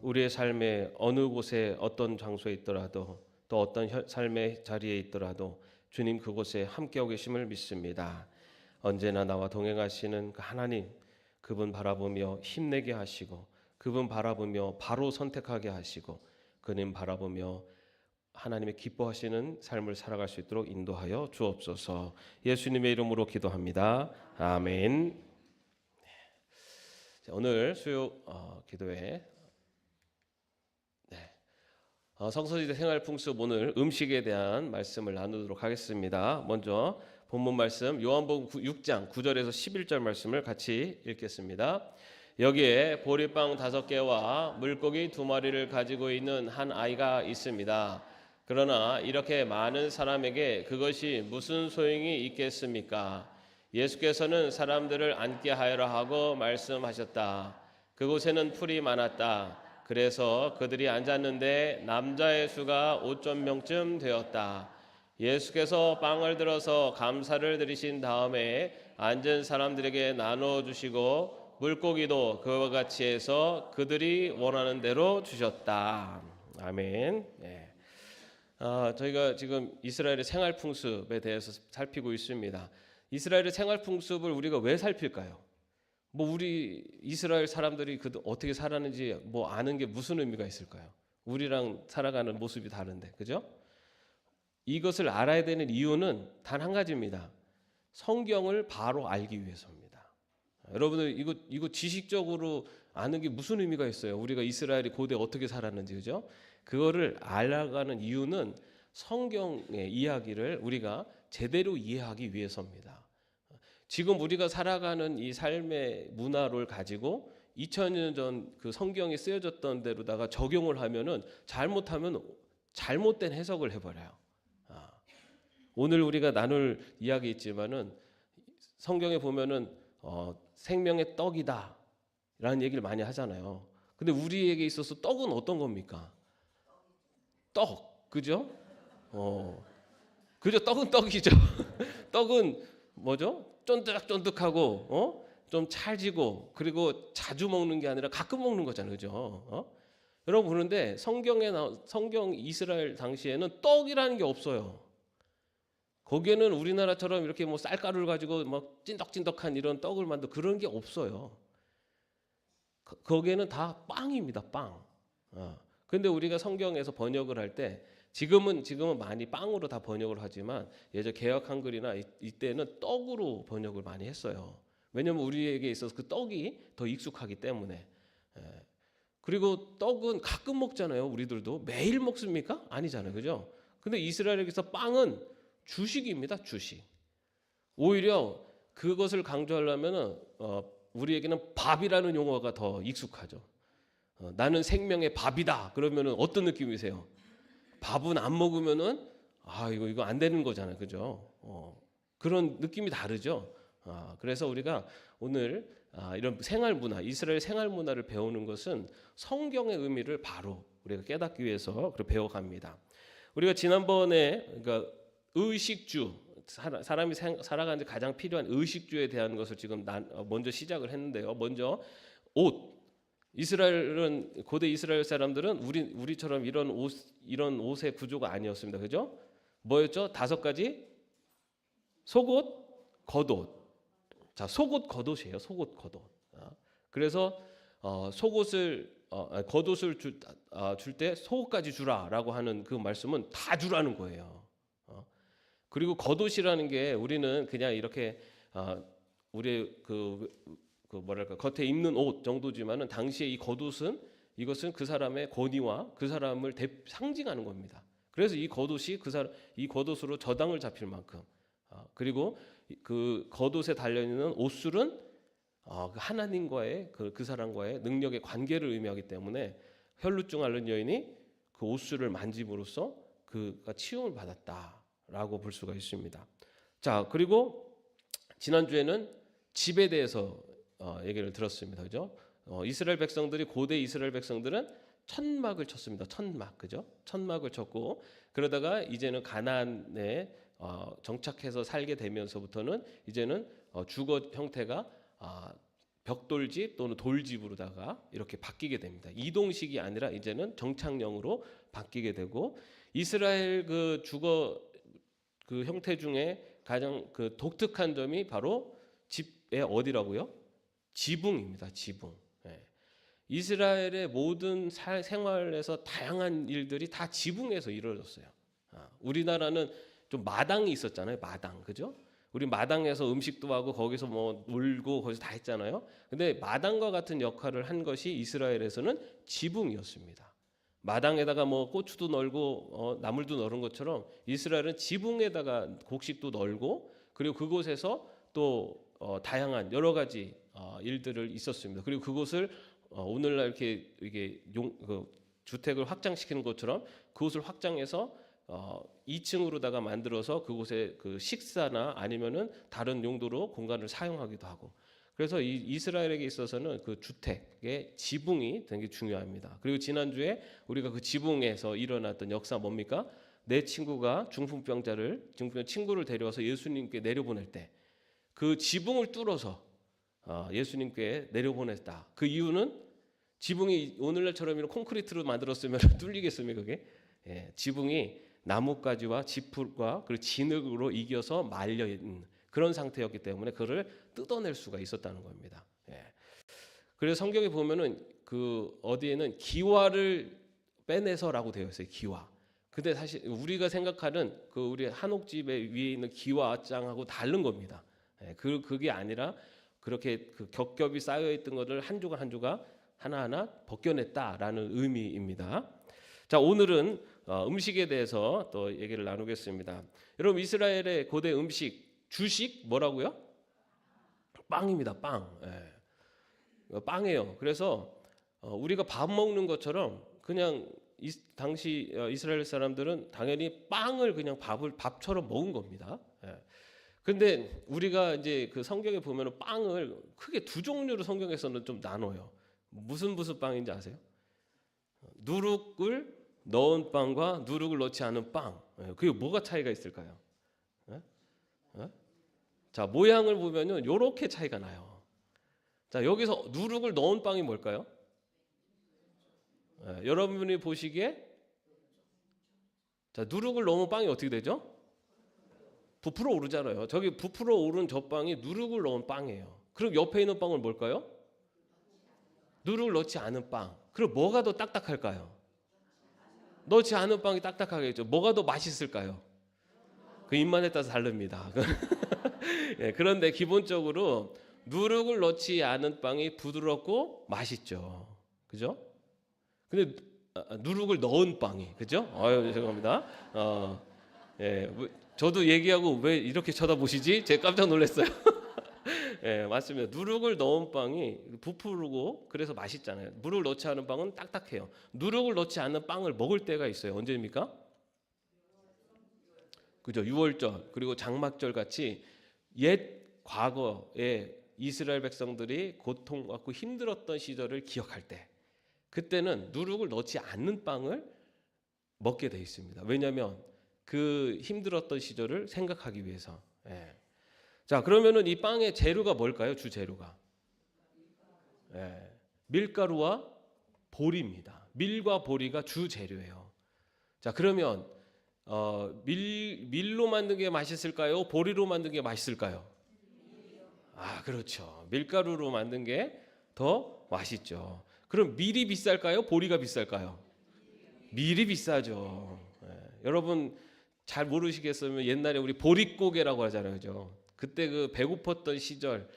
우리의 삶의 어느 곳에 어떤 장소에 있더라도 또 어떤 삶의 자리에 있더라도 주님 그곳에 함께하고 계심을 믿습니다. 언제나 나와 동행하시는 그 하나님, 그분 바라보며 힘내게 하시고 그분 바라보며 바로 선택하게 하시고 그님 바라보며 하나님의 기뻐하시는 삶을 살아갈 수 있도록 인도하여 주옵소서. 예수님의 이름으로 기도합니다. 아멘. 오늘 수요 기도회 성서시대 생활풍습, 오늘 음식에 대한 말씀을 나누도록 하겠습니다. 먼저 본문 말씀 요한복음 6장 9절에서 11절 말씀을 같이 읽겠습니다. 여기에 보리빵 5개와 물고기 2마리를 가지고 있는 한 아이가 있습니다. 그러나 이렇게 많은 사람에게 그것이 무슨 소용이 있겠습니까? 예수께서는 사람들을 앉게 하여라 하고 말씀하셨다. 그곳에는 풀이 많았다. 그래서 그들이 앉았는데 남자의 수가 5,000명쯤 되었다. 예수께서 빵을 들어서 감사를 드리신 다음에 앉은 사람들에게 나눠주시고 물고기도 그와 같이 해서 그들이 원하는 대로 주셨다. 아멘. 네. 저희가 지금 이스라엘의 생활풍습에 대해서 살피고 있습니다. 이스라엘의 생활풍습을 우리가 왜 살필까요? 우리 이스라엘 사람들이 어떻게 살았는지 아는 게 무슨 의미가 있을까요? 우리랑 살아가는 모습이 다른데, 그죠? 이것을 알아야 되는 이유는 단 한 가지입니다. 성경을 바로 알기 위해서입니다. 여러분들 이거 지식적으로 아는 게 무슨 의미가 있어요? 우리가 이스라엘이 고대 어떻게 살았는지, 그죠? 그거를 알아가는 이유는 성경의 이야기를 우리가 제대로 이해하기 위해서입니다. 지금 우리가 살아가는 이 삶의 문화를 가지고 2000년 전 그 성경이 쓰여졌던 대로다가 적용을 하면은 잘못하면 잘못된 해석을 해버려요. 오늘 우리가 나눌 이야기 있지만은 성경에 보면은 생명의 떡이다 라는 얘기를 많이 하잖아요. 근데 우리에게 있어서 떡은 어떤 겁니까? 떡, 그죠? 그죠? 떡은 떡이죠. 떡은 뭐죠? 쫀득쫀득하고 좀 찰지고 그리고 자주 먹는 게 아니라 가끔 먹는 거잖아요, 그죠? 여러분 보는데 성경 이스라엘 당시에는 떡이라는 게 없어요. 거기에는 우리나라처럼 이렇게 쌀가루를 가지고 막 찐덕찐덕한 이런 떡을 만들 그런 게 없어요. 거기에는 다 빵입니다, 빵. 근데 우리가 성경에서 번역을 할 때 지금은 많이 빵으로 다 번역을 하지만 예전 개역 한글이나 이때는 떡으로 번역을 많이 했어요. 왜냐하면 우리에게 있어서 그 떡이 더 익숙하기 때문에. 그리고 떡은 가끔 먹잖아요. 우리들도 매일 먹습니까? 아니잖아요, 그죠? 근데 이스라엘에서 빵은 주식입니다, 주식. 오히려 그것을 강조하려면은 우리에게는 밥이라는 용어가 더 익숙하죠. 나는 생명의 밥이다. 그러면은 어떤 느낌이세요? 밥은 안 먹으면은 이거 안 되는 거잖아요, 그죠? 그런 느낌이 다르죠. 그래서 우리가 오늘 이런 생활 문화, 이스라엘 생활 문화를 배우는 것은 성경의 의미를 바로 우리가 깨닫기 위해서 배워갑니다. 우리가 지난번에 그러니까 의식주, 사람이 살아가는 데 가장 필요한 의식주에 대한 것을 지금 먼저 시작을 했는데요. 먼저 옷. 이스라엘은 고대 이스라엘 사람들은 우리처럼 이런 옷의 구조가 아니었습니다. 그죠? 뭐였죠? 5가지 속옷, 겉옷. 자, 속옷, 겉옷이에요. 속옷, 겉옷. 그래서 속옷을 겉옷을 줄 때 속옷까지 주라라고 하는 그 말씀은 다 주라는 거예요. 그리고 겉옷이라는 게 우리는 그냥 이렇게 우리의 뭐랄까 겉에 입는 옷 정도지만은 당시에 이 겉옷은 이것은 그 사람의 권위와 그 사람을 상징하는 겁니다. 그래서 이 겉옷이 이 겉옷으로 저당을 잡힐 만큼 그리고 그 겉옷에 달려 있는 옷술은 하나님과의 그 사람과의 능력의 관계를 의미하기 때문에 혈루증 앓는 여인이 그 옷술을 만짐으로써 그가 치유를 받았다라고 볼 수가 있습니다. 자, 그리고 지난주에는 집에 대해서 얘기를 들었습니다. 그죠? 이스라엘 백성들이 고대 이스라엘 백성들은 천막을 쳤습니다. 천막, 그죠? 천막을 쳤고 그러다가 이제는 가나안에 정착해서 살게 되면서부터는 이제는 주거 형태가 벽돌집 또는 돌집으로다가 이렇게 바뀌게 됩니다. 이동식이 아니라 이제는 정착형으로 바뀌게 되고 이스라엘 그 주거 그 형태 중에 가장 그 독특한 점이 바로 집의 어디라고요? 지붕입니다. 지붕. 예. 이스라엘의 모든 생활에서 다양한 일들이 다 지붕에서 이루어졌어요. 우리나라는 좀 마당이 있었잖아요. 마당, 그죠? 우리 마당에서 음식도 하고 거기서 뭐 놀고 거기서 다 했잖아요. 근데 마당과 같은 역할을 한 것이 이스라엘에서는 지붕이었습니다. 마당에다가 뭐 고추도 널고 나물도 널은 것처럼 이스라엘은 지붕에다가 곡식도 널고 그리고 그곳에서 또 다양한 여러 가지 일들을 있었습니다. 그리고 그곳을 오늘날 이렇게 이게 주택을 확장시키는 것처럼 그곳을 확장해서 2층으로다가 만들어서 그곳에 그 식사나 아니면은 다른 용도로 공간을 사용하기도 하고 그래서 이 이스라엘에게 있어서는 그 주택의 지붕이 되게 중요합니다. 그리고 지난주에 우리가 그 지붕에서 일어났던 역사 뭡니까? 내 친구가 중풍병 친구를 데려와서 예수님께 내려보낼 때 그 지붕을 뚫어서 예수님께 내려보냈다. 그 이유는 지붕이 오늘날처럼 이런 콘크리트로 만들었으면 뚫리겠습니까? 그게 지붕이 나뭇가지와 지풀과 그리고 진흙으로 이겨서 말려 있는 그런 상태였기 때문에 그를 뜯어낼 수가 있었다는 겁니다. 그래서 성경에 보면은 그 어디에는 기와를 빼내서라고 되어 있어요. 기와. 근데 사실 우리가 생각하는 그 우리 한옥집에 위에 있는 기와장하고 다른 겁니다. 그게 아니라 그렇게 그 겹겹이 쌓여 있던 것을 한 조각 한 조각 하나하나 벗겨냈다라는 의미입니다. 자, 오늘은 음식에 대해서 또 얘기를 나누겠습니다. 여러분 이스라엘의 고대 음식 주식 뭐라고요? 빵입니다. 빵. 빵이에요. 그래서 우리가 밥 먹는 것처럼 그냥 당시 이스라엘 사람들은 당연히 빵을 그냥 밥처럼 먹은 겁니다. 근데 우리가 이제 그 성경에 보면은 빵을 크게 두 종류로 성경에서는 좀 나눠요. 무슨 빵인지 아세요? 누룩을 넣은 빵과 누룩을 넣지 않은 빵. 그게 뭐가 차이가 있을까요? 자, 모양을 보면은 요렇게 차이가 나요. 자, 여기서 누룩을 넣은 빵이 뭘까요? 여러분이 보시기에 자, 누룩을 넣은 빵이 어떻게 되죠? 부풀어 오르잖아요. 저기 부풀어 오른 저 빵이 누룩을 넣은 빵이에요. 그럼 옆에 있는 빵은 뭘까요? 누룩을 넣지 않은 빵. 그럼 뭐가 더 딱딱할까요? 넣지 않은 빵이 딱딱하겠죠. 뭐가 더 맛있을까요? 그 입맛에 따라서 다릅니다. 그런데 기본적으로 누룩을 넣지 않은 빵이 부드럽고 맛있죠. 그죠? 근데 누룩을 넣은 빵이 그죠? 죄송합니다. 저도 얘기하고 왜 이렇게 쳐다보시지? 제가 깜짝 놀랐어요. 맞습니다. 누룩을 넣은 빵이 부풀고 그래서 맛있잖아요. 누룩을 넣지 않은 빵은 딱딱해요. 누룩을 넣지 않은 빵을 먹을 때가 있어요. 언제입니까? 그죠? 유월절 그리고 장막절 같이 옛 과거에 이스라엘 백성들이 고통받고 힘들었던 시절을 기억할 때 그때는 누룩을 넣지 않는 빵을 먹게 돼 있습니다. 왜냐하면 그 힘들었던 시절을 생각하기 위해서. 자, 그러면은 이 빵의 재료가 뭘까요? 주 재료가 밀가루와 보리입니다. 밀과 보리가 주 재료예요. 자, 그러면 밀로 만든 게 맛있을까요? 보리로 만든 게 맛있을까요? 그렇죠. 밀가루로 만든 게 더 맛있죠. 그럼 밀이 비쌀까요? 보리가 비쌀까요? 밀이 비싸죠. 여러분 잘 모르시겠으면 옛날에 우리 보릿고개라고 하잖아요, 그죠? 그때 그 배고팠던 시절,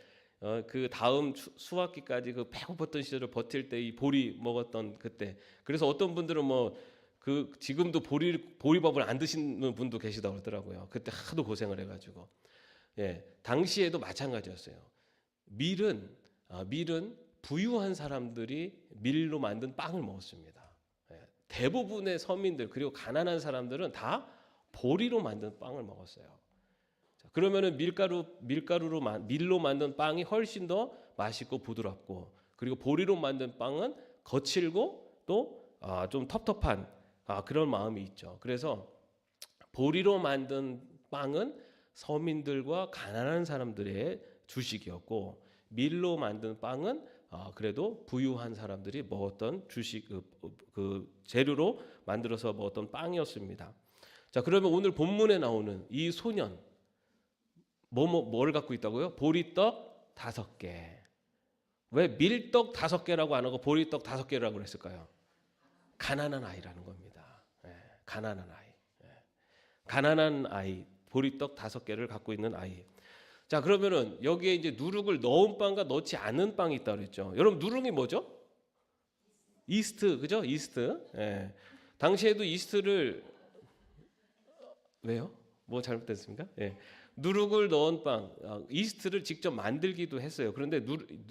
그 다음 수학기까지 그 배고팠던 시절을 버틸 때 이 보리 먹었던 그때. 그래서 어떤 분들은 뭐 그 지금도 보리밥을 안 드시는 분도 계시다고 그러더라고요. 그때 하도 고생을 해가지고. 당시에도 마찬가지였어요. 밀은 부유한 사람들이 밀로 만든 빵을 먹었습니다. 대부분의 서민들 그리고 가난한 사람들은 다 보리로 만든 빵을 먹었어요. 그러면은 밀로 만든 빵이 훨씬 더 맛있고 부드럽고 그리고 보리로 만든 빵은 거칠고 또 좀 텁텁한 그런 마음이 있죠. 그래서 보리로 만든 빵은 서민들과 가난한 사람들의 주식이었고 밀로 만든 빵은 그래도 부유한 사람들이 먹었던 주식 그 재료로 만들어서 먹었던 빵이었습니다. 자, 그러면 오늘 본문에 나오는 이 소년 뭐를 갖고 있다고요? 보리떡 5개. 왜 밀떡 5개라고 안 하고 보리떡 5개라고 그랬을까요? 가난한 아이라는 겁니다. 가난한 아이. 가난한 아이, 보리떡 5개를 갖고 있는 아이. 자, 그러면은 여기에 이제 누룩을 넣은 빵과 넣지 않은 빵이 있다고 그랬죠. 여러분, 누룩이 뭐죠? 이스트, 그죠? 이스트. 당시에도 이스트를 왜요? 뭐 잘못됐습니까? 누룩을 넣은 빵, 이스트를 직접 만들기도 했어요. 그런데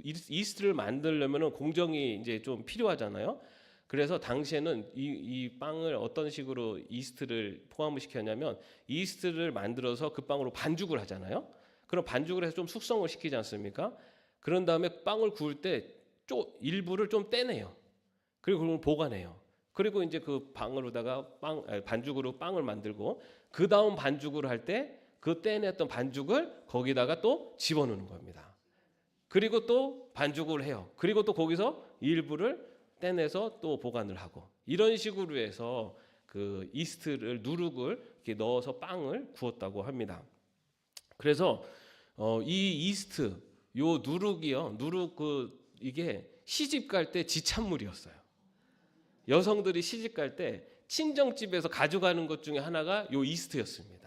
이스트를 만들려면은 공정이 이제 좀 필요하잖아요. 그래서 당시에는 이 빵을 어떤 식으로 이스트를 포함을 시켰냐면 이스트를 만들어서 그 빵으로 반죽을 하잖아요. 그럼 반죽을 해서 좀 숙성을 시키지 않습니까? 그런 다음에 빵을 구울 때 일부를 좀 떼내요. 그리고 그걸 보관해요. 그리고 이제 그 빵으로다가 반죽으로 빵을 만들고 그 다음 반죽을 할 때 그 떼냈던 반죽을 거기다가 또 집어넣는 겁니다. 그리고 또 반죽을 해요. 그리고 또 거기서 일부를 떼내서 또 보관을 하고 이런 식으로 해서 그 이스트를 누룩을 이렇게 넣어서 빵을 구웠다고 합니다. 그래서 이 이스트 요 누룩이요. 누룩 이게 시집 갈 때 지참물이었어요. 여성들이 시집 갈 때 친정집에서 가져가는 것 중에 하나가 요 이스트였습니다.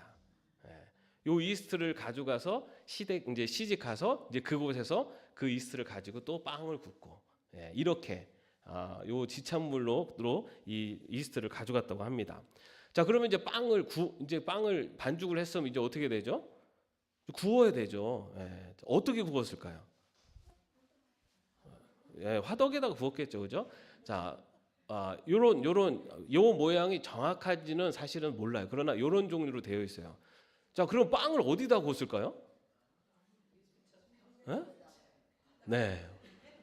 요 이스트를 가져가서 이제 시집 가서 이제 그곳에서 그 이스트를 가지고 또 빵을 굽고 이렇게 요 지참물로 이 이스트를 가져갔다고 합니다. 자, 그러면 이제 빵을 반죽을 했으면 이제 어떻게 되죠? 구워야 되죠. 어떻게 구웠을까요? 화덕에다가 구웠겠죠, 그죠? 자, 요 모양이 정확한지는 사실은 몰라요. 그러나 요런 종류로 되어 있어요. 자, 그럼 빵을 어디다 구웠을까요? 네.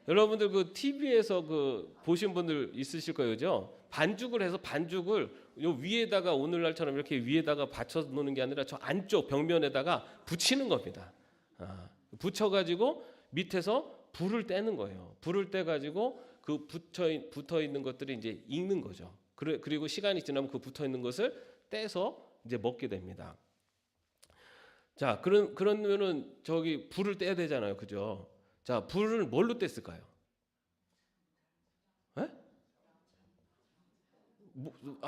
여러분들 그 TV에서 그 보신 분들 있으실 거예요, 그죠? 반죽을 해서 반죽을 요 위에다가 오늘날처럼 이렇게 위에다가 받쳐 놓는 게 아니라 저 안쪽 벽면에다가 붙이는 겁니다. 붙여가지고 밑에서 불을 떼는 거예요. 불을 떼가지고 그 붙어 있는 것들이 이제 익는 거죠. 그리고 시간이 지나면 그 붙어 있는 것을 떼서 이제 먹게 됩니다. 자, 그러면은 저기 불을 떼야 되잖아요, 그죠? 자, 불을 뭘로 뗐을까요?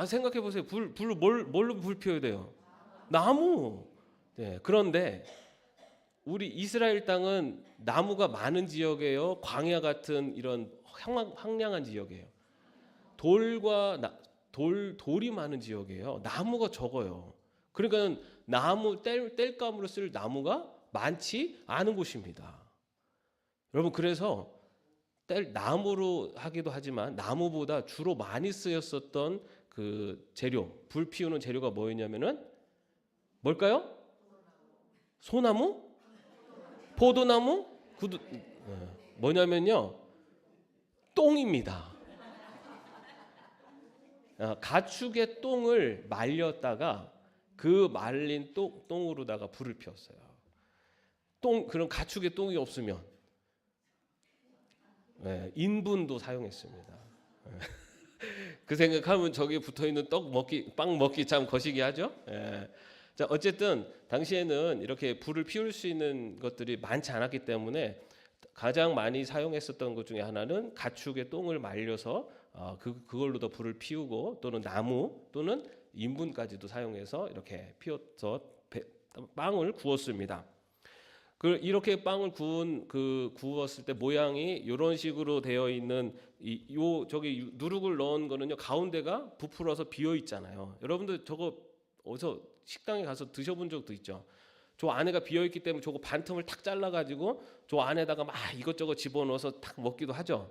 생각해 보세요. 불을 뭘로 불 피워야 돼요? 나무. 네, 그런데 우리 이스라엘 땅은 나무가 많은 지역이에요. 광야 같은 이런 황량한 지역이에요. 돌이 많은 지역이에요. 나무가 적어요. 그러니까 땔감으로 쓸 나무가 많지 않은 곳입니다. 여러분, 그래서 나무로 하기도 하지만 나무보다 주로 많이 쓰였었던 그 재료, 불 피우는 재료가 뭐였냐면은 뭘까요? 소나무? 포도나무? 뭐냐면요, 똥입니다. 가축의 똥을 말렸다가 그 말린 똥으로다가 불을 피웠어요. 그런 가축의 똥이 없으면 인분도 사용했습니다. 그 생각하면 저기 붙어 있는 빵 먹기 참 거시기 하죠. 자, 어쨌든 당시에는 이렇게 불을 피울 수 있는 것들이 많지 않았기 때문에 가장 많이 사용했었던 것 중에 하나는 가축의 똥을 말려서 그걸로도 불을 피우고 또는 나무 또는 인분까지도 사용해서 이렇게 피워서 빵을 구웠습니다. 이렇게 빵을 구웠을 때 모양이 이런 식으로 되어 있는 저기 누룩을 넣은 거는요, 가운데가 부풀어서 비어 있잖아요. 여러분들 저거 어디서 식당에 가서 드셔본 적도 있죠. 저 안에가 비어 있기 때문에 저거 반틈을 탁 잘라 가지고 저 안에다가 막 이것저것 집어넣어서 탁 먹기도 하죠.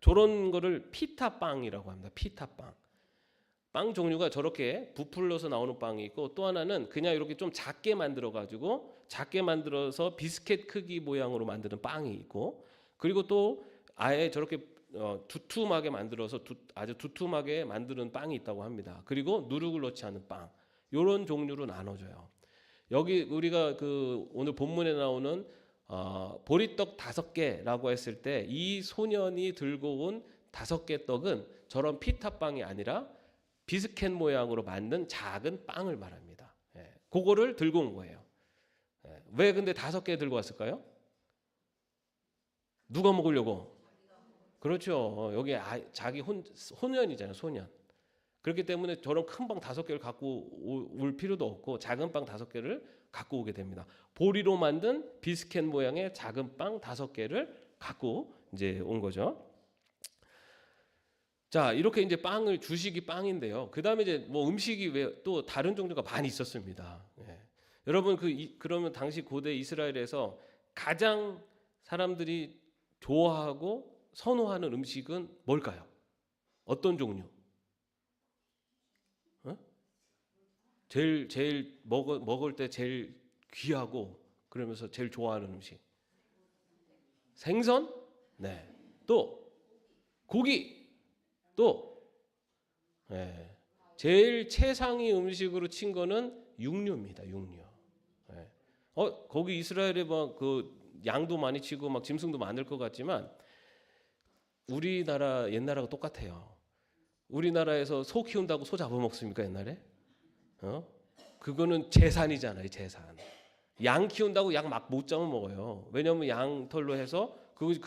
저런 거를 피타빵이라고 합니다. 피타빵. 빵 종류가 저렇게 부풀려서 나오는 빵이 있고, 또 하나는 그냥 이렇게 좀 작게 만들어서 비스켓 크기 모양으로 만드는 빵이 있고, 그리고 또 아예 저렇게 두툼하게 만들어서 아주 두툼하게 만드는 빵이 있다고 합니다. 그리고 누룩을 넣지 않은 빵, 이런 종류로 나눠져요. 여기 우리가 오늘 본문에 나오는 보리떡 5개라고 했을 때 이 소년이 들고 온 5개 떡은 저런 피타빵이 아니라 비스켓 모양으로 만든 작은 빵을 말합니다. 예, 그거를 들고 온 거예요. 예, 왜 근데 5개 들고 왔을까요? 누가 먹으려고? 그렇죠. 여기 자기 소년이잖아요, 소년. 그렇기 때문에 저런 큰 빵 5개를 갖고 올 필요도 없고 작은 빵 5개를 갖고 오게 됩니다. 보리로 만든 비스켓 모양의 작은 빵 5개를 갖고 이제 온 거죠. 자, 이렇게 이제 빵을 주식이 빵인데요. 그다음에 이제 뭐 음식이 왜 또 다른 종류가 많이 있었습니다. 예. 여러분 그러면 당시 고대 이스라엘에서 가장 사람들이 좋아하고 선호하는 음식은 뭘까요? 어떤 종류? 어? 제일 먹을 때 제일 귀하고 그러면서 제일 좋아하는 음식. 생선? 네. 또 고기. 또 네. 제일 최상위 음식으로 친 거는 육류입니다. 육류. 네. 거기 이스라엘에 막 그 양도 많이 치고 막 짐승도 많을 것 같지만 우리나라 옛날하고 똑같아요. 우리나라에서 소 키운다고 소 잡아먹습니까 옛날에? 그거는 재산이잖아요, 재산. 양 키운다고 양 막 못 잡아먹어요. 왜냐하면 양털로 해서 그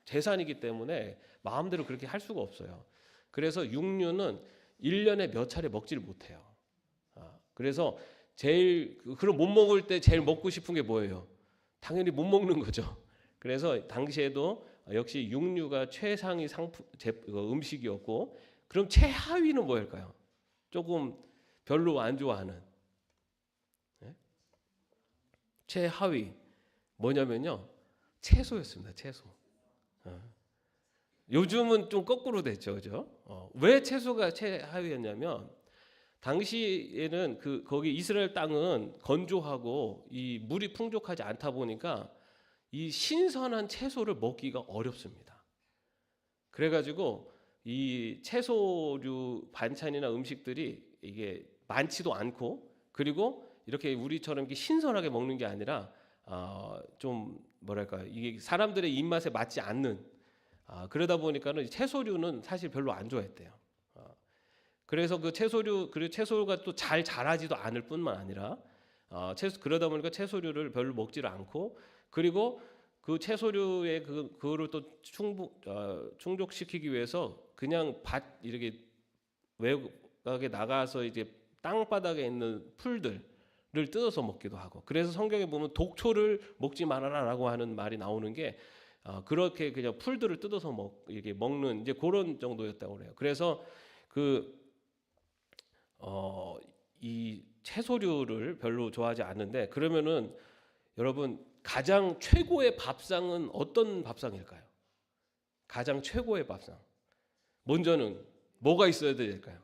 재산이기 때문에 마음대로 그렇게 할 수가 없어요. 그래서 육류는 1년에 몇 차례 먹지를 못해요. 그래서 그럼 못 먹을 때 제일 먹고 싶은 게 뭐예요? 당연히 못 먹는 거죠. 그래서 당시에도 역시 육류가 최상위 음식이었고, 그럼 최하위는 뭐일까요? 조금 별로 안 좋아하는. 네? 최하위 뭐냐면요, 채소였습니다. 채소. 요즘은 좀 거꾸로 됐죠, 그죠? 왜 채소가 최하위였냐면 당시에는 거기 이스라엘 땅은 건조하고 이 물이 풍족하지 않다 보니까 이 신선한 채소를 먹기가 어렵습니다. 그래가지고 이 채소류 반찬이나 음식들이 이게 많지도 않고, 그리고 이렇게 우리처럼 이렇게 신선하게 먹는 게 아니라 좀 뭐랄까, 이게 사람들의 입맛에 맞지 않는, 그러다 보니까는 채소류는 사실 별로 안 좋아했대요. 그래서 그리고 채소가 또 잘 자라지도 않을 뿐만 아니라 그러다 보니까 채소류를 별로 먹지를 않고, 그리고 그 채소류의 그거를 또 충족시키기 위해서 그냥 이렇게 외곽에 나가서 이제 땅바닥에 있는 풀들을 뜯어서 먹기도 하고, 그래서 성경에 보면 독초를 먹지 말아라라고 하는 말이 나오는 게 그렇게 그냥 풀들을 뜯어서 이렇게 먹는 이제 그런 정도였다고 그래요. 그래서 이 채소류를 별로 좋아하지 않는데, 그러면은 여러분 가장 최고의 밥상은 어떤 밥상일까요? 가장 최고의 밥상. 먼저는 뭐가 있어야 될까요?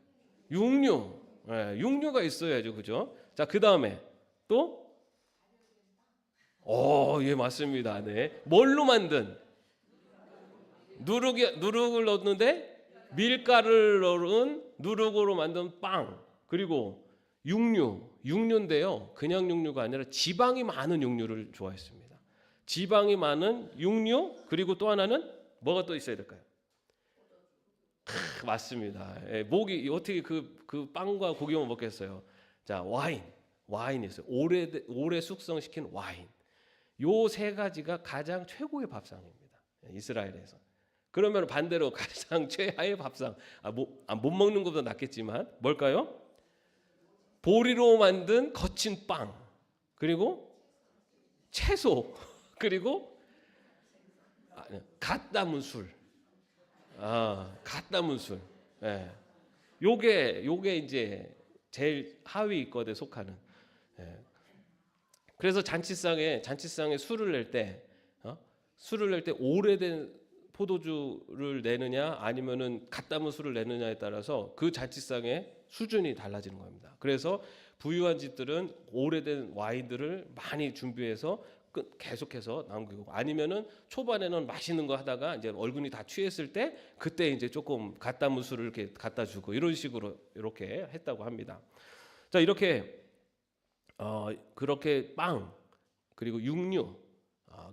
육류. 네, 육류가 있어야죠, 그죠? 자, 그 다음에 또, 예, 맞습니다. 네, 뭘로 만든? 누룩을 넣는데 밀가루를 넣은 누룩으로 만든 빵. 그리고 육류인데요. 그냥 육류가 아니라 지방이 많은 육류를 좋아했습니다. 지방이 많은 육류, 그리고 또 하나는 뭐가 또 있어야 될까요? 맞습니다. 예, 목이 어떻게 그 빵과 고기만 먹겠어요? 자, 와인이 있어요. 오래 숙성시킨 와인. 요 세 가지가 가장 최고의 밥상입니다. 이스라엘에서. 그러면 반대로 가장 최하의 밥상, 못 먹는 것보다 낫겠지만 뭘까요? 보리로 만든 거친 빵, 그리고 채소, 그리고 갓 담은 술. 갓 담은 술. 예. 요게 이제 제일 하위권에 속하는. 예. 그래서 잔치상에 술을 낼 때 오래된 포도주를 내느냐 아니면은 갓 담은 술을 내느냐에 따라서 그 잔치상의 수준이 달라지는 겁니다. 그래서 부유한 집들은 오래된 와인들을 많이 준비해서 계속해서 남기고, 아니면은 초반에는 맛있는 거 하다가 이제 얼굴이 다 취했을 때 그때 이제 조금 갓 담은 술을 이렇게 갖다 주고, 이런 식으로 이렇게 했다고 합니다. 자, 이렇게 그렇게 빵, 그리고 육류,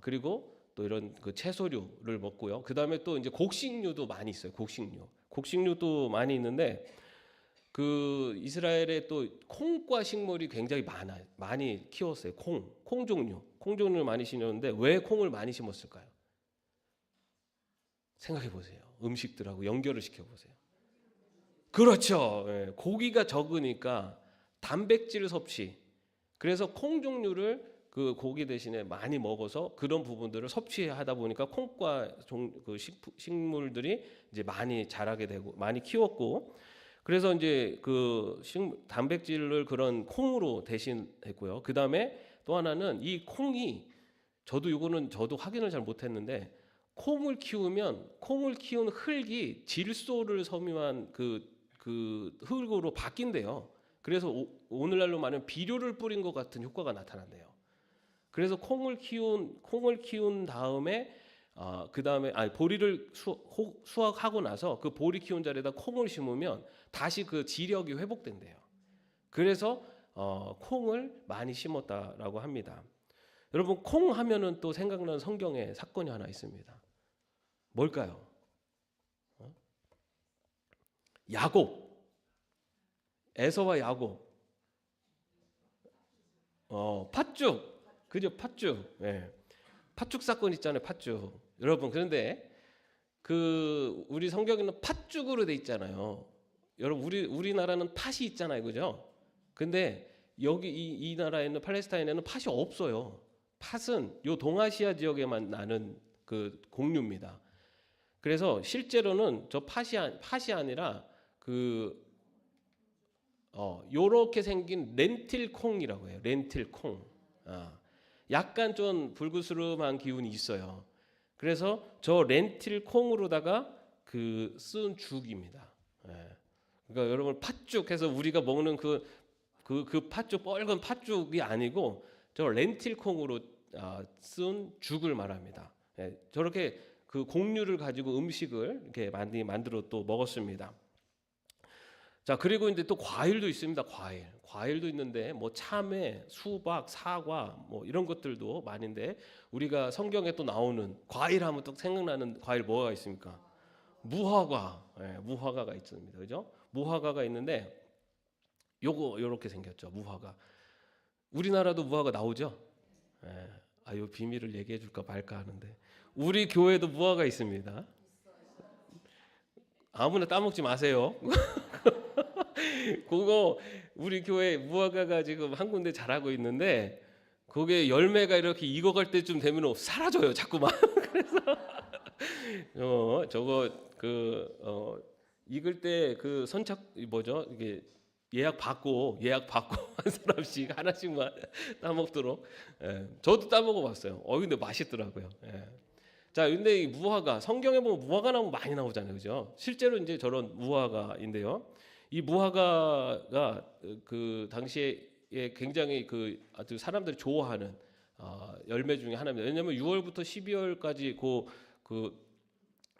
그리고 또 이런 그 채소류를 먹고요. 그 다음에 또 이제 곡식류도 많이 있어요. 곡식류도 많이 있는데 그 이스라엘에 또 콩과 식물이 굉장히 많이 키웠어요. 콩 종류를 많이 심었는데 왜 콩을 많이 심었을까요? 생각해 보세요. 음식들하고 연결을 시켜 보세요. 그렇죠. 예, 고기가 적으니까 단백질 섭취. 그래서 콩 종류를 그 고기 대신에 많이 먹어서 그런 부분들을 섭취하다 보니까 콩과 그 식물들이 이제 많이 자라게 되고 많이 키웠고, 그래서 이제 그 단백질을 그런 콩으로 대신했고요. 그 다음에 또 하나는 이 콩이 저도 확인을 잘 못했는데 콩을 키운 흙이 질소를 섬유한 그 흙으로 바뀐대요. 그래서 오늘날로 말하면 비료를 뿌린 것 같은 효과가 나타난대요. 그래서 콩을 키운 다음에 그 다음에 보리를 수확하고 나서 그 보리 키운 자리에다 콩을 심으면 다시 그 지력이 회복된대요. 그래서 콩을 많이 심었다라고 합니다. 여러분, 콩 하면은 또 생각나는 성경의 사건이 하나 있습니다. 뭘까요? 야곱, 에서와 야곱, 팥죽, 그죠? 팥죽, 예. 팥죽 사건 있잖아요. 팥죽. 여러분, 그런데 그 우리 성경에는 팥죽으로 돼 있잖아요. 여러분, 우리나라는 팥이 있잖아요, 그죠? 근데 여기 이 나라에는, 팔레스타인에는 팥이 없어요. 팥은 요 동아시아 지역에만 나는 그 곡류입니다. 그래서 실제로는 저 팥이 아니라 요렇게 생긴 렌틸콩이라고 해요. 렌틸콩. 약간 좀 불그스름한 기운이 있어요. 그래서 저 렌틸콩으로다가 쓴 죽입니다. 예. 그러니까 여러분, 팥죽 해서 우리가 먹는 그 팥죽, 빨간 팥죽이 아니고 저 렌틸콩으로 쓴 죽을 말합니다. 예. 저렇게 그 곡류를 가지고 음식을 이렇게 많이 만들어 또 먹었습니다. 자, 그리고 이제 또 과일도 있습니다. 과일도 있는데 뭐 참외, 수박, 사과 뭐 이런 것들도 많은데, 우리가 성경에 또 나오는 과일 하면 또 생각나는 과일 뭐가 있습니까? 무화과. 예, 무화과가 있습니다. 그죠? 무화과가 있는데 요렇게 생겼죠. 무화과. 우리나라도 무화과 나오죠? 예. 요 비밀을 얘기해 줄까 말까 하는데 우리 교회도 무화과 있습니다. 아무나 따먹지 마세요. 그거 우리 교회 무화과가 지금 한 군데 자라고 있는데 그게 열매가 이렇게 익어갈 때쯤 되면 사라져요, 자꾸만. 그래서 저거 익을 때 그 선착 뭐죠? 이게 예약 받고 한 사람씩 하나씩만 따먹도록. 예, 저도 따먹어봤어요. 근데 맛있더라고요. 예. 자, 근데 이 무화과, 성경에 보면 무화과 나무 많이 나오잖아요, 그죠? 실제로 이제 저런 무화과인데요. 이 무화과가 그 당시에 굉장히 아주 사람들이 좋아하는 열매 중에 하나입니다. 왜냐하면 6월부터 12월까지 그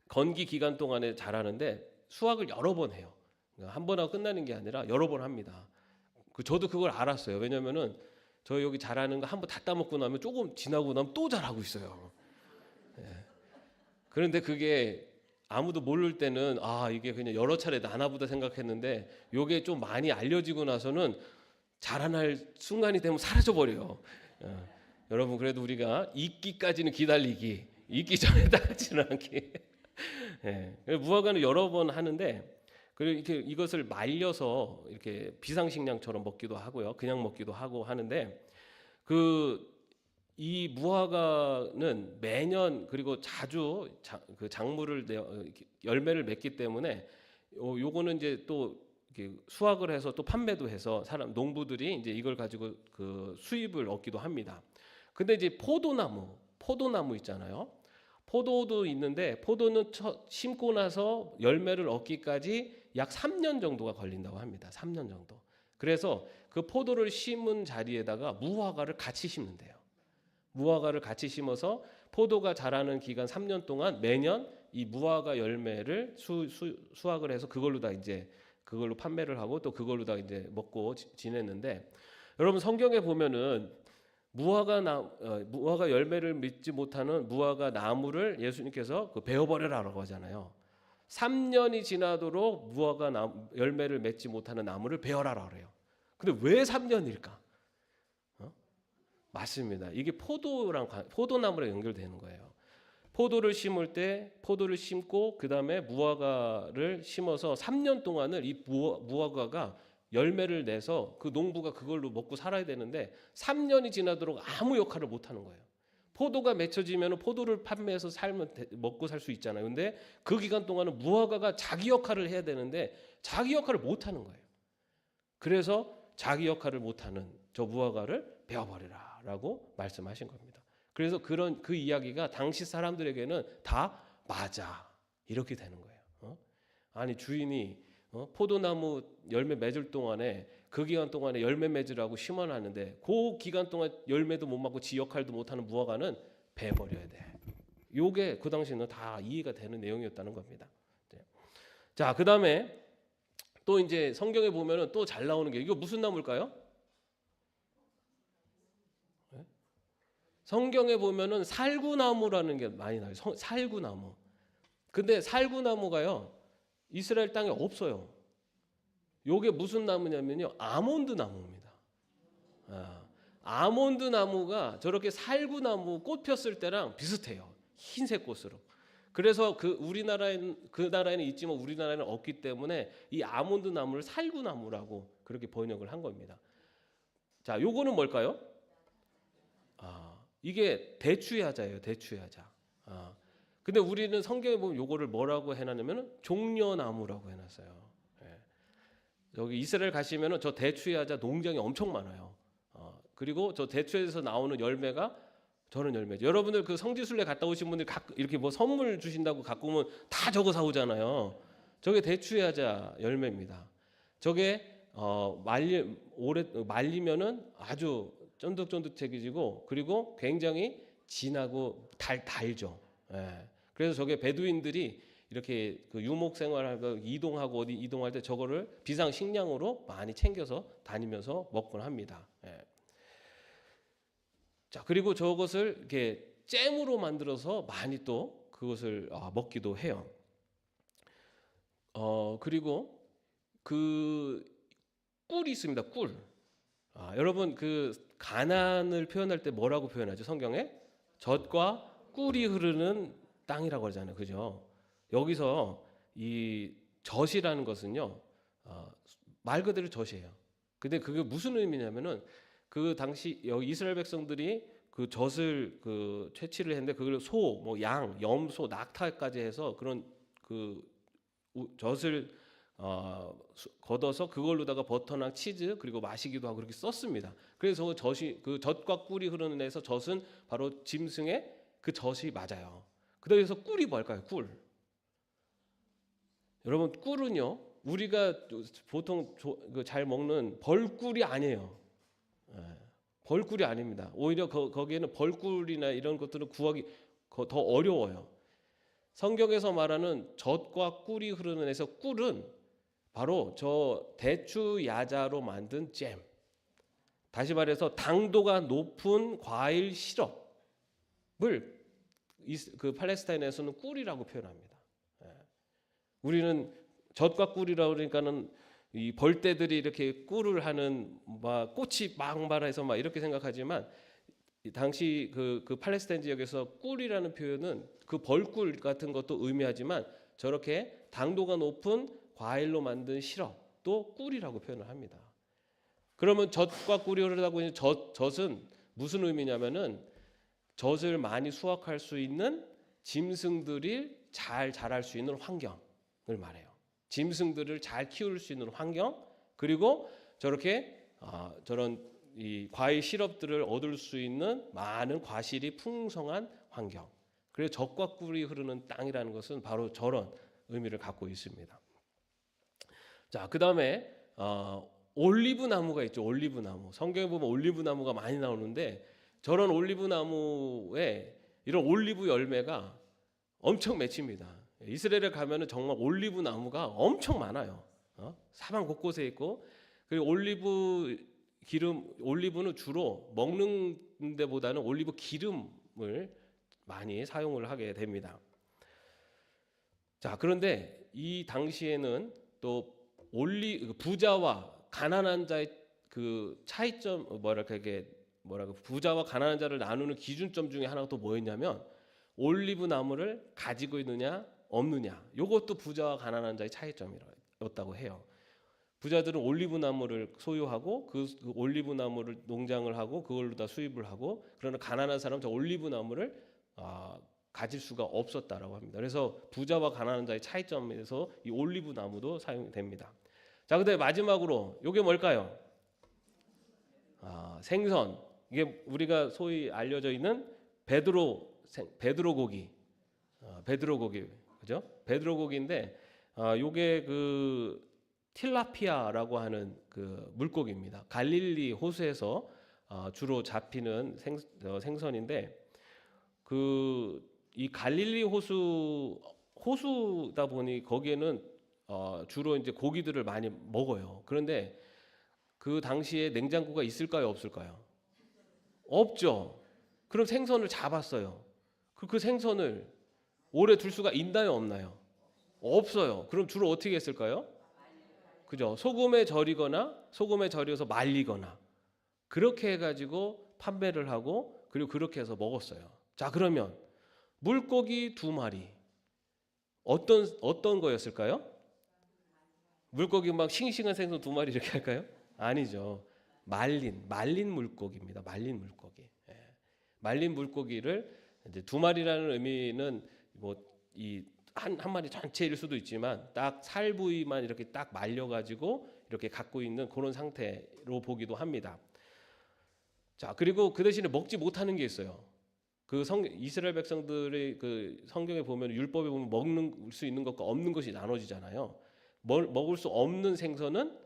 건기 기간 동안에 자라는데 수확을 여러 번 해요. 한 번 하고 끝나는 게 아니라 여러 번 합니다. 저도 그걸 알았어요. 왜냐면은 저 여기 자라는 거 한 번 다 따먹고 나면 조금 지나고 나면 또 자라고 있어요. 예. 그런데 그게 아무도 모를 때는 이게 그냥 여러 차례 나나보다 생각했는데, 요게 좀 많이 알려지고 나서는 자라날 순간이 되면 사라져 버려요. 여러분, 그래도 우리가 익기까지는 기다리기, 익기 전에 따지는 않기. 예. 무화과는 여러 번 하는데, 그리고 이렇게 이것을 말려서 이렇게 비상식량처럼 먹기도 하고요, 그냥 먹기도 하고 하는데, 이 무화과는 매년 그리고 자주 작물을 열매를 맺기 때문에 요거는 이제 또 이렇게 수확을 해서 또 판매도 해서 농부들이 이제 이걸 가지고 그 수입을 얻기도 합니다. 근데 이제 포도나무 있잖아요. 포도도 있는데 포도는 심고 나서 열매를 얻기까지 약 3년 정도가 걸린다고 합니다. 3년 정도. 그래서 그 포도를 심은 자리에다가 무화과를 같이 심는데요. 무화과를 같이 심어서 포도가 자라는 기간 3년 동안 매년 이 무화과 열매를 수확을 해서 그걸로 판매를 하고 또 그걸로 다 이제 먹고 지냈는데, 여러분 성경에 보면은 무화과 열매를 맺지 못하는 무화과 나무를 예수님께서 베어버려라라고 하잖아요. 3년이 지나도록 열매를 맺지 못하는 나무를 베어라라 그래요. 근데 왜 3년일까? 맞습니다. 이게 포도나무랑 연결되는 거예요. 포도를 심을 때 포도를 심고 그 다음에 무화과를 심어서 3년 동안을 이 무화과가 열매를 내서 그 농부가 그걸로 먹고 살아야 되는데 3년이 지나도록 아무 역할을 못 하는 거예요. 포도가 맺혀지면 포도를 판매해서 먹고 살 수 있잖아요. 근데 그 기간 동안은 무화과가 자기 역할을 해야 되는데 자기 역할을 못 하는 거예요. 그래서 자기 역할을 못 하는 저 무화과를 베어버리라라고 말씀하신 겁니다. 그래서 그 이야기가 당시 사람들에게는 다 맞아 이렇게 되는 거예요. 아니 주인이 포도나무 열매 맺을 동안에 그 기간 동안에 열매 맺으라고 심어놨는데 그 기간 동안 열매도 못 맞고 지 역할도 못하는 무화과는 베버려야 돼. 요게 그 당시에는 다 이해가 되는 내용이었다는 겁니다. 자, 그 다음에 또 이제 성경에 보면은 또 잘 나오는 게 이거 무슨 나무일까요? 성경에 보면은 살구나무라는 게 많이 나와요. 살구나무. 근데 살구나무가요 이스라엘 땅에 없어요. 요게 무슨 나무냐면요 아몬드 나무입니다. 아몬드 나무가 저렇게 살구나무 꽃 폈을 때랑 비슷해요. 흰색 꽃으로. 그래서 그 나라에는 있지만 우리나라에는 없기 때문에 이 아몬드 나무를 살구나무라고 그렇게 번역을 한 겁니다. 자, 요거는 뭘까요? 이게 대추야자예요. 대추야자. 근데 우리는 성경에 보면 요거를 뭐라고 해놨냐면 종려나무라고 해놨어요. 여기 이스라엘 가시면은 저 대추야자 농장이 엄청 많아요. 그리고 저 대추에서 나오는 열매가 저런 열매죠. 여러분들 그 성지순례 갔다 오신 분들 이렇게 뭐 선물 주신다고 갖고 오면 다 저거 사오잖아요. 저게 대추야자 열매입니다. 저게 말리면은 아주 쫀득쫀득해지고 그리고 굉장히 진하고 달죠. 그래서 저게 베두인들이 이렇게 그 유목 생활하고 이동하고 어디 이동할 때 저거를 비상 식량으로 많이 챙겨서 다니면서 먹곤 합니다. 자, 그리고 저것을 이렇게 잼으로 만들어서 많이 또 그것을 먹기도 해요. 그리고 그 꿀이 있습니다. 꿀. 여러분 그 가나안을 표현할 때 뭐라고 표현하죠? 성경에 젖과 꿀이 흐르는 땅이라고 하잖아요. 그죠? 여기서 이 젖이라는 것은요 말 그대로 젖이에요. 근데 그게 무슨 의미냐면은 그 당시 여기 이스라엘 백성들이 그 젖을 그 채취를 했는데 그걸 소, 뭐 양, 염소, 낙타까지 해서 그런 그 젖을 걷어서 그걸로다가 버터나 치즈 그리고 마시기도 하고 그렇게 썼습니다. 그래서 그 젖과 꿀이 흐르는 데서 젖은 바로 짐승의 그 젖이 맞아요. 그래서 꿀이 뭘까요? 꿀. 여러분 꿀은요 우리가 보통 잘 먹는 벌꿀이 아니에요. 벌꿀이 아닙니다. 오히려 거기에는 벌꿀이나 이런 것들은 구하기 더 어려워요. 성경에서 말하는 젖과 꿀이 흐르는 데서 꿀은 바로 저 대추 야자로 만든 잼. 다시 말해서 당도가 높은 과일 시럽을 그 팔레스타인에서는 꿀이라고 표현합니다. 우리는 젖과 꿀이라고 그러니까는 이 벌떼들이 이렇게 꿀을 하는 막 꽃이 막말해서 막 이렇게 생각하지만 당시 그 팔레스타인 지역에서 꿀이라는 표현은 그 벌꿀 같은 것도 의미하지만 저렇게 당도가 높은 과일로 만든 시럽도 꿀이라고 표현을 합니다. 그러면 젖과 꿀이 흐르다고 하는 젖은 무슨 의미냐면은 젖을 많이 수확할 수 있는 짐승들이 잘 자랄 수 있는 환경을 말해요. 짐승들을 잘 키울 수 있는 환경 그리고 저렇게 저런 이 과일 시럽들을 얻을 수 있는 많은 과실이 풍성한 환경. 그래서 젖과 꿀이 흐르는 땅이라는 것은 바로 저런 의미를 갖고 있습니다. 자, 그 다음에 올리브 나무가 있죠. 올리브 나무. 성경에 보면 올리브 나무가 많이 나오는데 저런 올리브 나무에 이런 올리브 열매가 엄청 맺힙니다. 이스라엘에 가면은 정말 올리브 나무가 엄청 많아요. 사방 곳곳에 있고 그리고 올리브 기름 올리브는 주로 먹는 데보다는 올리브 기름을 많이 사용을 하게 됩니다. 자, 그런데 이 당시에는 또 부자와 가난한 자의 그 차이점, 부자와 가난한 자를 나누는 기준점 중에 하나가 또 뭐였냐면 올리브 나무를 가지고 있느냐 없느냐. 이것도 부자와 가난한 자의 차이점이었다고 해요. 부자들은 올리브 나무를 소유하고 그 올리브 나무를 농장을 하고 그걸로 다 수입을 하고, 그러나 가난한 사람은 저 올리브 나무를 가질 수가 없었다라고 합니다. 그래서 부자와 가난한 자의 차이점에서 이 올리브 나무도 사용됩니다. 자, 근데 마지막으로 이게 뭘까요? 생선. 이게 우리가 소위 알려져 있는 베드로 고기, 베드로 고기, 그죠? 베드로 고기인데, 요게 그 틸라피아라고 하는 그 물고기입니다. 갈릴리 호수에서 주로 잡히는 생선인데, 이 갈릴리 호수다 보니 거기에는 주로 이제 고기들을 많이 먹어요. 그런데 그 당시에 냉장고가 있을까요, 없을까요? 없죠. 그럼 생선을 잡았어요. 그 생선을 오래 둘 수가 있나요, 없나요? 없어요. 그럼 주로 어떻게 했을까요? 그죠? 소금에 절여서 말리거나 그렇게 해가지고 판매를 하고, 그리고 그렇게 해서 먹었어요. 자, 그러면 물고기 2마리 어떤 거였을까요? 물고기 막 싱싱한 생선 2마리 이렇게 할까요? 아니죠. 말린 물고기입니다. 말린 물고기. 예. 말린 물고기를 이제 2마리라는 의미는 한 마리 전체일 수도 있지만 딱 살 부위만 이렇게 딱 말려가지고 이렇게 갖고 있는 그런 상태로 보기도 합니다. 자, 그리고 그 대신에 먹지 못하는 게 있어요. 이스라엘 백성들의 그 성경에 보면, 율법에 보면 먹을 수 있는 것과 없는 것이 나눠지잖아요. 먹을 수 없는 생선은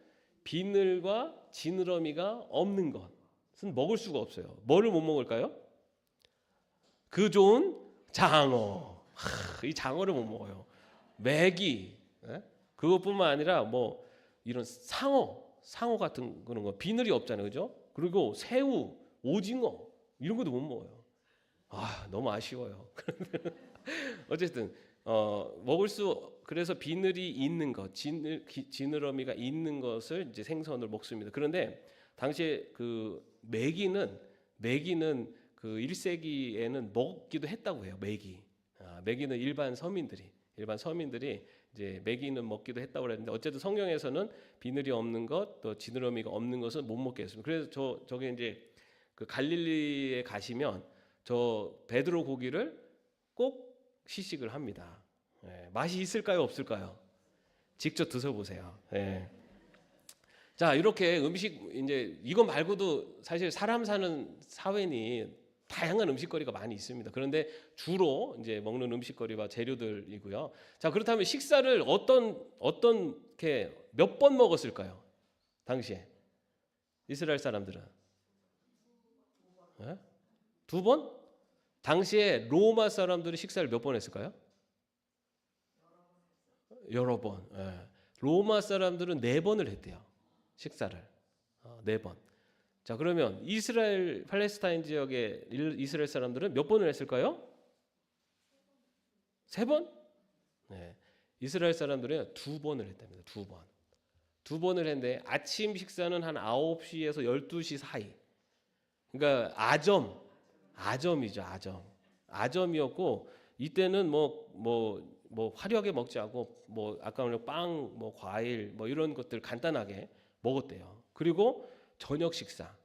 비늘과 지느러미가 없는 것은 먹을 수가 없어요. 뭐를 못 먹을까요? 그 좋은 장어. 이 장어를 못 먹어요. 메기, 그것뿐만 아니라 뭐 이런 상어 같은 그런 거 비늘이 없잖아요, 그죠? 그리고 새우, 오징어 이런 것도 못 먹어요. 너무 아쉬워요. 어쨌든 그래서 비늘이 있는 것, 지느러미가 있는 것을 이제 생선을 먹습니다. 그런데 당시에 그 메기는 그 1세기에는 먹기도 했다고 해요. 메기는 일반 서민들이 이제 메기는 먹기도 했다고 그랬는데, 어쨌든 성경에서는 비늘이 없는 것, 또 지느러미가 없는 것은 못 먹게 했습니다. 그래서 저게 이제 그 갈릴리에 가시면 저 베드로 고기를 꼭 시식을 합니다. 맛이 있을까요, 없을까요? 직접 드셔보세요. 자, 이렇게 음식, 이제 이거 말고도 사실 사람 사는 사회니 다양한 음식거리가 많이 있습니다. 그런데 주로 이제 먹는 음식거리와 재료들이고요. 자, 그렇다면 식사를 어떻게 몇 번 먹었을까요? 당시에 이스라엘 사람들은 2번? 당시에 로마 사람들이 식사를 몇 번 했을까요? 여러 번. 로마 사람들은 4번을 했대요. 식사를 4번. 자, 그러면 팔레스타인 지역의 이스라엘 사람들은 몇 번을 했을까요? 3번? 이스라엘 사람들은 2번을 했답니다. 2번. 2번을 했는데 아침 식사는 한 9시에서 12시 사이. 그러니까 아점이죠. 아점이었고, 이때는 뭐 화려하게 먹지 않고 아까 말한 빵, 과일, 이런 것들 간단하게 먹었대요. 그리고 저녁 식사가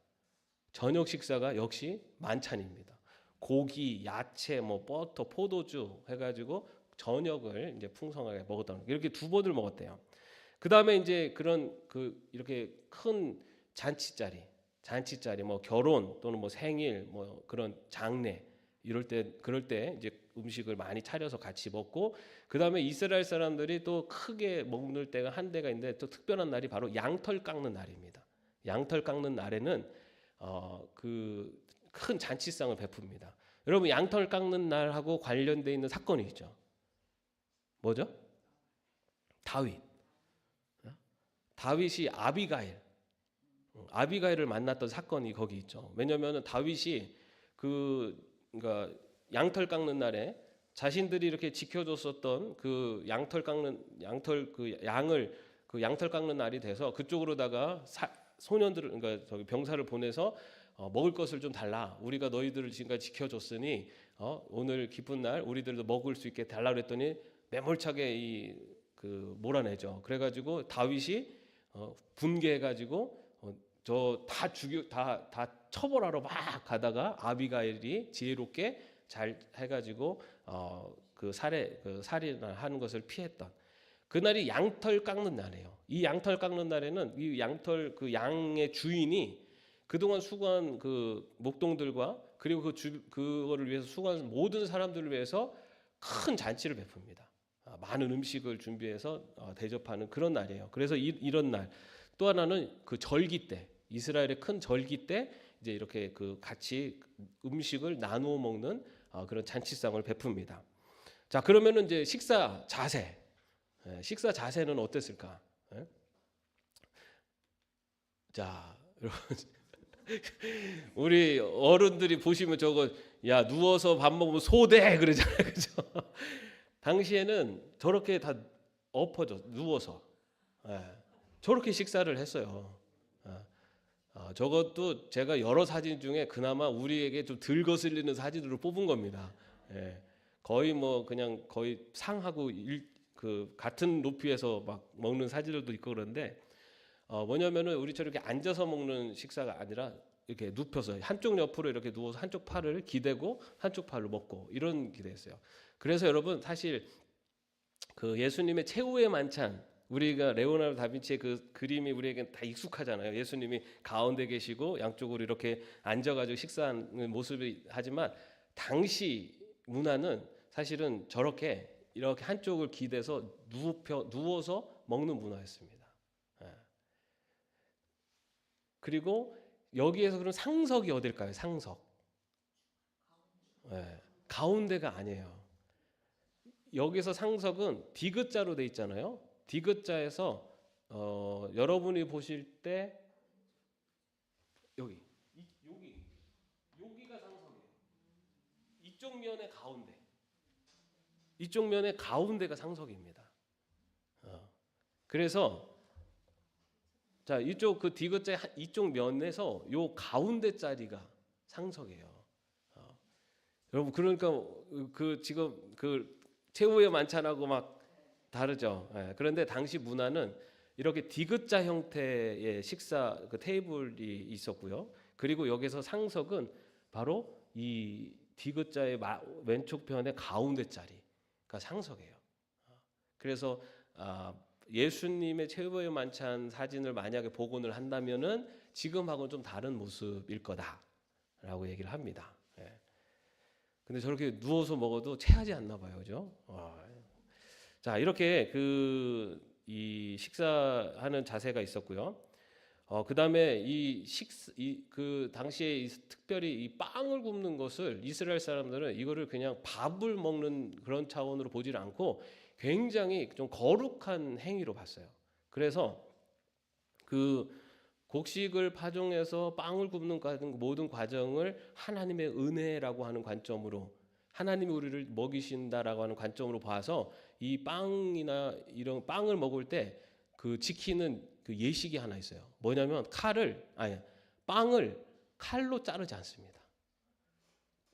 역시 만찬입니다. 고기, 야채, 버터, 포도주 해가지고 저녁을 이제 풍성하게 먹었다는, 이렇게 2번을 먹었대요. 그 다음에 이제 이렇게 큰 잔치자리, 결혼 또는 생일, 그런 장례 그럴 때 이제 음식을 많이 차려서 같이 먹고, 그 다음에 이스라엘 사람들이 또 크게 먹는 때가 한 대가 있는데, 또 특별한 날이 바로 양털 깎는 날입니다. 양털 깎는 날에는 그 큰 잔치상을 베풉니다. 여러분, 양털 깎는 날하고 관련돼 있는 사건이 있죠. 뭐죠? 다윗이 아비가일을 만났던 사건이 거기 있죠. 왜냐하면 다윗이 그러니까 양털 깎는 날에 자신들이 이렇게 지켜줬었던 그 양털 그 양을 그 양털 깎는 날이 돼서 그쪽으로다가 소년들을 그러니까 저기 병사를 보내서 먹을 것을 좀 달라. 우리가 너희들을 지금까지 지켜줬으니 오늘 기쁜 날 우리들도 먹을 수 있게 달라 그랬더니 매몰차게 그 몰아내죠. 그래가지고 다윗이 분개해가지고 저 다 처벌하러 막 가다가 아비가일이 지혜롭게 잘 해가지고 그 살인을 하는 것을 피했던 그날이 양털 깎는 날이에요. 이 양털 깎는 날에는 이 양털 그 양의 주인이 그동안 수고한 그 목동들과 그리고 그거를 위해서 수고한 모든 사람들을 위해서 큰 잔치를 베풉니다. 많은 음식을 준비해서 대접하는 그런 날이에요. 그래서 이런 날 또 하나는 그 절기 때 이스라엘의 큰 절기 때 이제 이렇게 그 같이 음식을 나누어 먹는 그런 잔치상을 베풉니다. 자, 그러면은 이제 식사 자세는 어땠을까? 자, 여러분 우리 어른들이 보시면 저거 야 누워서 밥 먹으면 소돼 그러잖아요, 그죠? 당시에는 저렇게 다 엎어져 누워서 저렇게 식사를 했어요. 저것도 제가 여러 사진 중에 그나마 우리에게 좀 덜 거슬리는 사진으로 뽑은 겁니다. 거의 뭐 그냥 거의 상하고 그 같은 높이에서 막 먹는 사진들도 있고 그런데 뭐냐면은 우리처럼 이렇게 앉아서 먹는 식사가 아니라 이렇게 눕혀서 한쪽 옆으로 이렇게 누워서 한쪽 팔을 기대고 한쪽 팔로 먹고 이런 기대했어요. 그래서 여러분 사실 그 예수님의 최후의 만찬 우리가 레오나르도 다빈치의 그 그림이 우리에겐 다 익숙하잖아요. 예수님이 가운데 계시고 양쪽으로 이렇게 앉아가지고 식사하는 모습이 하지만 당시 문화는 사실은 저렇게 이렇게 한쪽을 기대서 누워서 먹는 문화였습니다. 그리고 여기에서 그럼 상석이 어딜까요? 상석. 가운데가 아니에요. 여기서 상석은 디귿자로 돼 있잖아요. 디귿자에서 여러분이 보실 때 여기가 상석이에요. 이쪽 면의 가운데가 상석입니다. 그래서 자 이쪽 그 디귿자 이쪽 면에서 요 가운데 자리가 상석이에요. 여러분 그러니까 그 지금 그 최후의 만찬하고 막 다르죠. 그런데 당시 문화는 이렇게 디귿자 형태의 식사 그 테이블이 있었고요. 그리고 여기서 상석은 바로 이 디귿자의 왼쪽 편의 가운데 자리가 상석이에요. 그래서 예수님의 최후의 만찬 사진을 만약에 복원을 한다면은 지금하고는 좀 다른 모습일 거다라고 얘기를 합니다. 근데 저렇게 누워서 먹어도 체하지 않나 봐요, 그죠? 자, 이렇게 이 식사하는 자세가 있었고요. 그 다음에 그 당시에 특별히 이 빵을 굽는 것을 이스라엘 사람들은 이거를 그냥 밥을 먹는 그런 차원으로 보질 않고 굉장히 좀 거룩한 행위로 봤어요. 그래서 그 곡식을 파종해서 빵을 굽는 모든 과정을 하나님의 은혜라고 하는 관점으로 하나님이 우리를 먹이신다라고 하는 관점으로 봐서 이 빵이나 이런 빵을 먹을 때 그 지키는 그 예식이 하나 있어요. 뭐냐면 빵을 칼로 자르지 않습니다.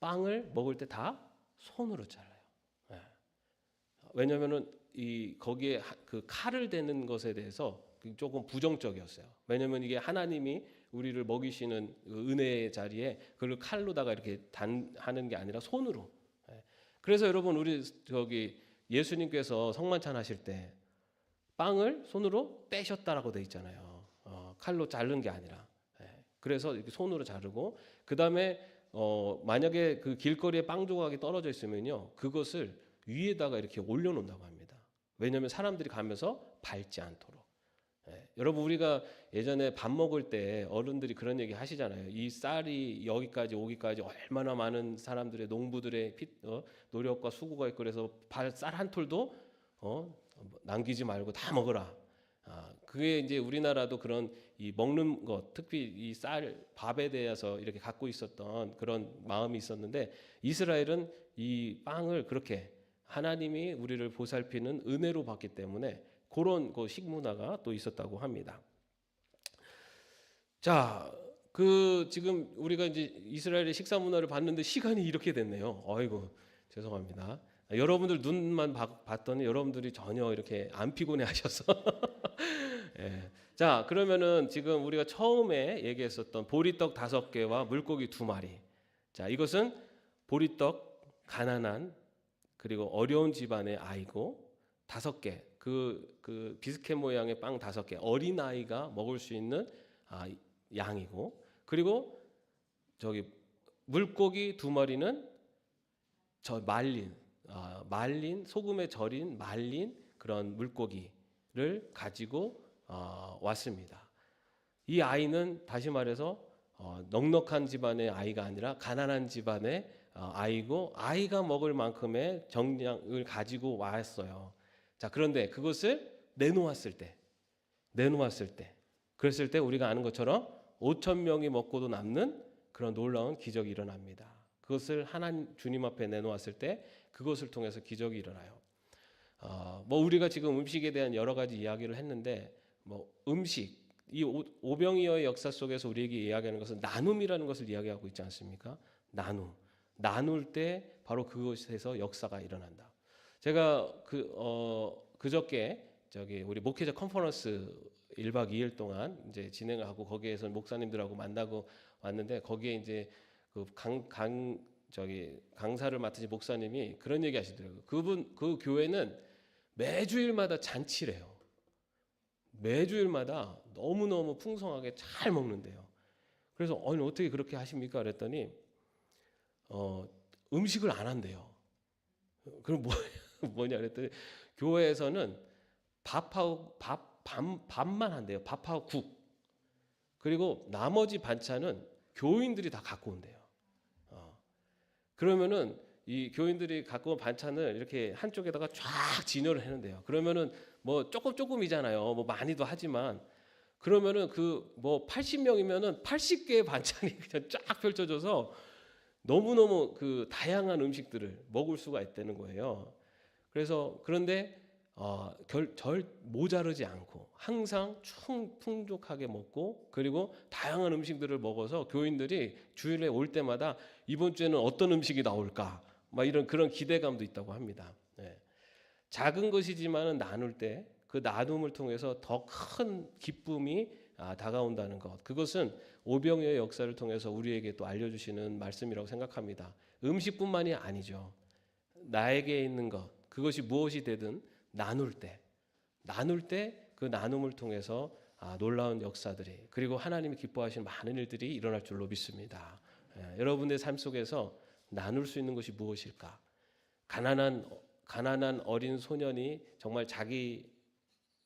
빵을 먹을 때 다 손으로 잘라요. 왜냐면은 거기에 그 칼을 대는 것에 대해서 조금 부정적이었어요. 왜냐면 이게 하나님이 우리를 먹이시는 은혜의 자리에 그걸 칼로다가 이렇게 하는 게 아니라 손으로. 그래서 여러분 우리 예수님께서 성만찬 하실 때 빵을 손으로 떼셨다라고 돼 있잖아요. 칼로 자른 게 아니라. 그래서 이렇게 손으로 자르고 그 다음에 만약에 그 길거리에 빵 조각이 떨어져 있으면요 그것을 위에다가 이렇게 올려놓는다고 합니다. 왜냐하면 사람들이 가면서 밟지 않도록. 여러분 우리가 예전에 밥 먹을 때 어른들이 그런 얘기 하시잖아요. 이 쌀이 여기까지 오기까지 얼마나 많은 사람들의 농부들의 노력과 수고가 있고 그래서 쌀 한 톨도 남기지 말고 다 먹어라. 그게 이제 우리나라도 그런 이 먹는 것, 특히 이 쌀, 밥에 대해서 이렇게 갖고 있었던 그런 마음이 있었는데 이스라엘은 이 빵을 그렇게 하나님이 우리를 보살피는 은혜로 받기 때문에 그런 그 식문화가 또 있었다고 합니다. 자, 그 지금 우리가 이제 이스라엘의 식사 문화를 봤는데 시간이 이렇게 됐네요. 아이고 죄송합니다. 여러분들 눈만 봤더니 여러분들이 전혀 이렇게 안 피곤해하셔서. 예. 자, 그러면은 지금 우리가 처음에 얘기했었던 보리떡 5개와 물고기 2마리. 자, 이것은 보리떡 가난한 그리고 어려운 집안의 아이고 5개. 그 비스켓 모양의 빵 5개. 어린 아이가 먹을 수 있는 양이고, 그리고 저기 물고기 2마리는 저 말린 소금에 절인 말린 그런 물고기를 가지고 왔습니다. 이 아이는 다시 말해서 넉넉한 집안의 아이가 아니라 가난한 집안의 아이고 아이가 먹을 만큼의 정량을 가지고 왔어요. 자, 그런데 그것을 내놓았을 때 그랬을 때 우리가 아는 것처럼 5천 명이 먹고도 남는 그런 놀라운 기적이 일어납니다. 그것을 하나님 주님 앞에 내놓았을 때 그것을 통해서 기적이 일어나요. 뭐 우리가 지금 음식에 대한 여러 가지 이야기를 했는데 뭐 음식 이 오병이어의 역사 속에서 우리에게 이야기하는 것은 나눔이라는 것을 이야기하고 있지 않습니까? 나눌 때 바로 그것에서 역사가 일어난다. 제가 그저께 저기 우리 목회자 컨퍼런스 1박 2일 동안 이제 진행을 하고 거기에서 목사님들하고 만나고 왔는데 거기에 이제 그 강사를 맡으신 목사님이 그런 얘기 하시더라고요. 그 교회는 매주일마다 잔치래요. 매주일마다 너무너무 풍성하게 잘 먹는데요. 그래서 아니 어떻게 그렇게 하십니까? 그랬더니 음식을 안 한대요. 그럼 뭐냐 그랬더니 교회에서는 밥만 한대요. 밥하고 국. 그리고 나머지 반찬은 교인들이 다 갖고 온대요. 그러면은 이 교인들이 갖고 온 반찬을 이렇게 한쪽에다가 쫙 진열을 해놓는데요. 그러면은 뭐 조금이잖아요. 뭐 많이도 하지만 그러면은 그 뭐 80명이면은 80개의 반찬이 그냥 쫙 펼쳐져서 너무너무 그 다양한 음식들을 먹을 수가 있다는 거예요. 그래서 그런데 절 모자르지 않고 항상 풍족하게 먹고 그리고 다양한 음식들을 먹어서 교인들이 주일에 올 때마다 이번 주에는 어떤 음식이 나올까 막 이런 그런 기대감도 있다고 합니다. 네. 작은 것이지만은 나눌 때 그 나눔을 통해서 더 큰 기쁨이 다가온다는 것. 그것은 오병이어의 역사를 통해서 우리에게 또 알려주시는 말씀이라고 생각합니다. 음식뿐만이 아니죠. 나에게 있는 것 그것이 무엇이 되든 나눌 때 그 나눔을 통해서 놀라운 역사들이 그리고 하나님이 기뻐하시는 많은 일들이 일어날 줄로 믿습니다. 여러분의 삶 속에서 나눌 수 있는 것이 무엇일까? 가난한 어린 소년이 정말 자기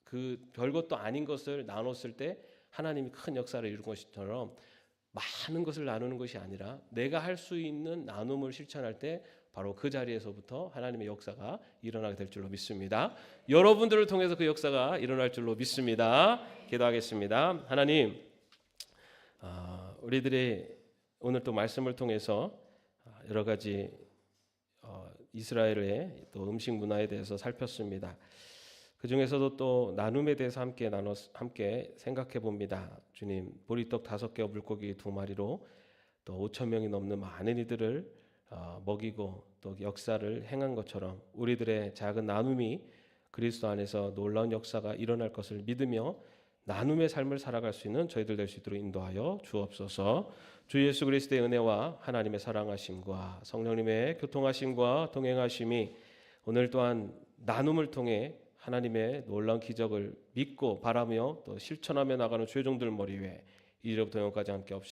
그 별것도 아닌 것을 나눴을 때 하나님이 큰 역사를 이룬 것처럼 많은 것을 나누는 것이 아니라 내가 할 수 있는 나눔을 실천할 때 바로 그 자리에서부터 하나님의 역사가 일어나게 될 줄로 믿습니다. 여러분들을 통해서 그 역사가 일어날 줄로 믿습니다. 기도하겠습니다. 하나님, 우리들이 오늘 또 말씀을 통해서 여러 가지 이스라엘의 또 음식 문화에 대해서 살폈습니다. 그 중에서도 또 나눔에 대해서 함께 생각해 봅니다. 주님, 보리떡 5개와 물고기 2마리로 또 5천 명이 넘는 많은 이들을 먹이고 또 역사를 행한 것처럼 우리들의 작은 나눔이 그리스도 안에서 놀라운 역사가 일어날 것을 믿으며 나눔의 삶을 살아갈 수 있는 저희들 될 수 있도록 인도하여 주옵소서. 주 예수 그리스도의 은혜와 하나님의 사랑하심과 성령님의 교통하심과 동행하심이 오늘 또한 나눔을 통해 하나님의 놀라운 기적을 믿고 바라며 또 실천하며 나가는 주의 종들 머리 위에 이제부터 영원까지 함께 없이